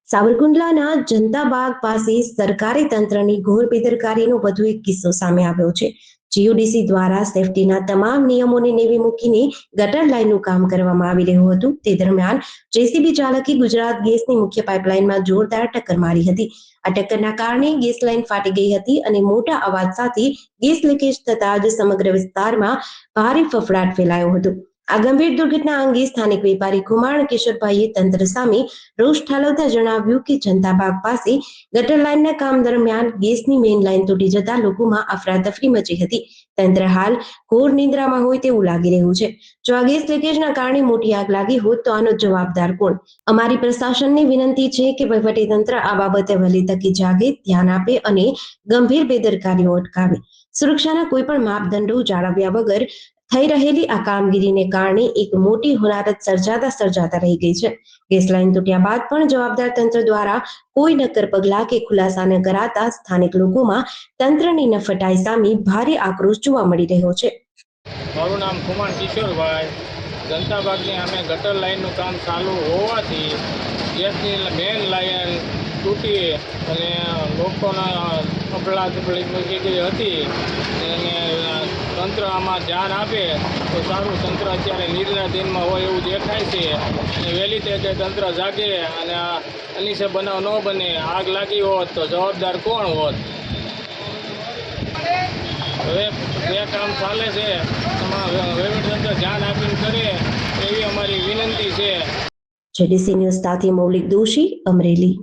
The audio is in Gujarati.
સાવરકુંડલાના જનતા બાગ પાસે સરકારી તંત્રની ઘોર બેદરકારીનો વધુ એક કિસ્સો સામે આવ્યો છે। જીયુડીસી દ્વારા સેફટીના તમામ નિયમોને નેવે મૂકીને ગટર લાઇનનું કામ કરવામાં આવી રહ્યું હતું। તે દરમિયાન જેસીબી ચાલકે ગુજરાત ગેસની મુખ્ય પાઇપલાઇનમાં જોરદાર ટક્કર મારી હતી। આ ટક્કરના કારણે ગેસ લાઇન ફાટી ગઈ હતી અને મોટા અવાજ સાથે ગેસ લીકેજ થતાં જ સમગ્ર વિસ્તારમાં ભારે ફફડાટ ફેલાયો હતો। આ ગંભીર દુર્ઘટના અંગે સ્થાનિક વેપારી કુમાર કિશોરભાઈએ તંત્ર સામે રોષ ઠાલવતા જણાવ્યું કે જનતા બાગ પાસે ગટર લાઇનના કામ દરમિયાન ગેસની મેઇન લાઇન તૂટી જતા લોકોમાં અફરાતફરી મચી હતી। તંત્ર હાલ ઘોર નિંદ્રામાં હોય તેવું લાગી રહ્યું છે। જો આ ગેસ લીકેજના કારણે મોટી આગ લાગી હોત તો આનો જવાબદાર કોણ? અમારી પ્રશાસનને વિનંતી છે કે વહીવટીતંત્ર આ બાબતે વહેલી તકે જાગે, ધ્યાન આપે અને ગંભીર બેદરકારીઓ અટકાવે। સુરક્ષાના કોઈ પણ માપદંડો જાળવ્યા વગર થઈ રહેલી આ કામગીરીને કારણે એક મોટી હોનારત સર્જાતા રહી ગઈ છે। ગેસ લાઇન તૂટ્યા બાદ પણ જવાબદાર તંત્ર દ્વારા કોઈ નક્કર પગલાં કે ખુલાસા ન કરાતા સ્થાનિક લોકોમાં તંત્રની નફટાઈ સામે ભારે આક્રોશ જોવા મળી રહ્યો છે। મારું નામ કુમાર કિશોરભાઈ। જનતા બાગની અમે ગટર લાઇનનું કામ ચાલુ હોવાથી ગેસની મેઇન લાઇન તૂટી અને લોકોના અફડાતફડી મૂકી ગઈ હતી અને તંત્ર આમાં ધ્યાન આપે તો સારું। તંત્ર અત્યારે નિદ્રાધીનમાં હોય એવું દેખાય છે અને વહેલી તકે તંત્ર જાગે અને અનિષ્ટ બનાવ ન બને। આગ લાગી હોત તો જવાબદાર કોણ હોત? હવે જે કામ ચાલે છે એમાં વહીવટીતંત્ર ધ્યાન આપીને કરે એવી અમારી વિનંતી છે। જેડીસી ન્યૂઝ સાથે મૌલિક દોશી, અમરેલી।